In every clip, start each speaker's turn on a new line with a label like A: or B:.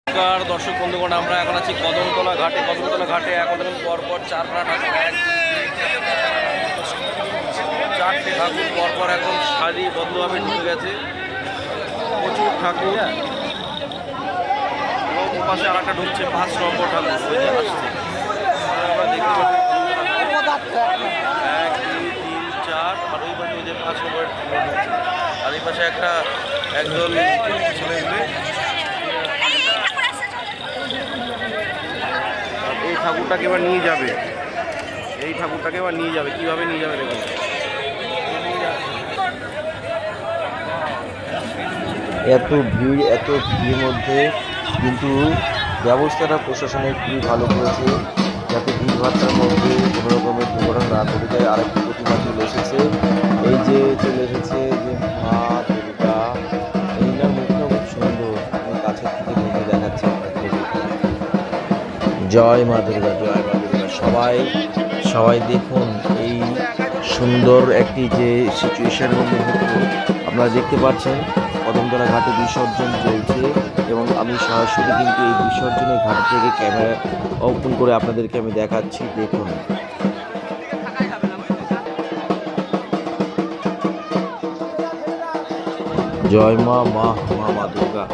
A: নমস্কার দর্শক বন্ধুগণ, আমরা এখন আছি কদমতলা ঘাটে। কদমতলা ঘাটে এখন পরপর চারটা ঠাকুর, চারটে ঠাকুর পরপর একদম সারিবদ্ধভাবে ঢুকে গেছে। প্রচুর ঠাকুর এবং পাশে আর একটা ঢুকছে 5 নম্বর ঠাকুর আসছে। আমরা দেখতে পাচ্ছি 1, 2, 3, 4 আর ওই পাশে ওই যে 5 নম্বর ঢুকছে। আর এই পাশে একটা একদল ছেলে এই ঠাকুরটাকে এবার নিয়ে যাবে। কীভাবে নিয়ে যাবে দেখুন।
B: এত ভিড় মধ্যে কিন্তু ব্যবস্থাটা প্রশাসনের খুবই ভালো করেছে, যাতে ভিড়ভাড়টার মধ্যে কোনো রকমের দুর্ঘটনা না ঘটে যায়। আরেকটি প্রতিমা চলে এসেছে, এই যে চলে এসেছে যে মা দুর্গা। এইটার মুখটা খুব সুন্দর, আমি কাছের থেকে মুখে দেখাচ্ছি আপনাদের। জয় মা দুর্গা, জয় মা দুর্গা। সবাই দেখুন এই সুন্দর একটি যে সিচুয়েশনের মধ্যে আপনারা দেখতে পাচ্ছেন। কদমতলা ঘাটে বিসর্জন চলছে এবং আমি সরাসরি কিন্তু এই বিসর্জনের ঘাট থেকে ক্যামেরা ওপেন করে আপনাদেরকে আমি দেখাচ্ছি। দেখুন জয় মা দুর্গা।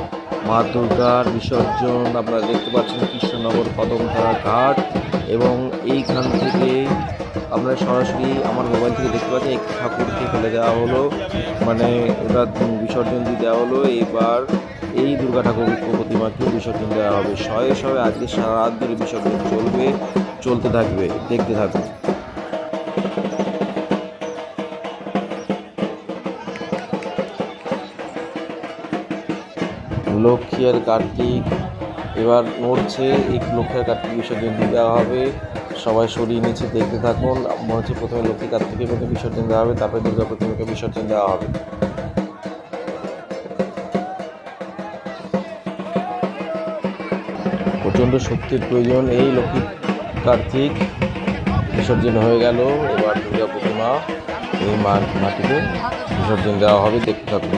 B: মা দুর্গার বিসর্জন আপনারা দেখতে পাচ্ছেন কৃষ্ণনগর কদমতলা ঘাট। এবং এইখান থেকে আপনারা সরাসরি আমার মোবাইল থেকে দেখতে পাচ্ছেন একটি ঠাকুরকে ফেলে দেওয়া হলো, মানে ওটা বিসর্জন দিয়ে দেওয়া হলো। এবার এই দুর্গা ঠাকুর প্রতিমাকেও বিসর্জন দেওয়া হবে। শয়ে আজকে সারা রাত ধরে বিসর্জন চলতে থাকবে, দেখতে থাকুন। লক্ষ্মী আর কার্তিক এবার নড়ছে, এই লক্ষ্মী আর কার্তিক বিসর্জন দিয়ে দেওয়া হবে। সবাই সরিয়ে নিচ্ছে, দেখতে থাকুন। মনে হচ্ছে প্রথমে লক্ষ্মী কার্তিকের মধ্যে বিসর্জন দেওয়া হবে, তারপরে দুর্গা প্রতিমাকে বিসর্জন দেওয়া হবে। প্রচণ্ড শক্তির প্রয়োজন। এই লক্ষ্মী কার্তিক বিসর্জন হয়ে গেল, এবার দুর্গা প্রতিমা এই মাটিতে বিসর্জন দেওয়া হবে, দেখতে থাকুন।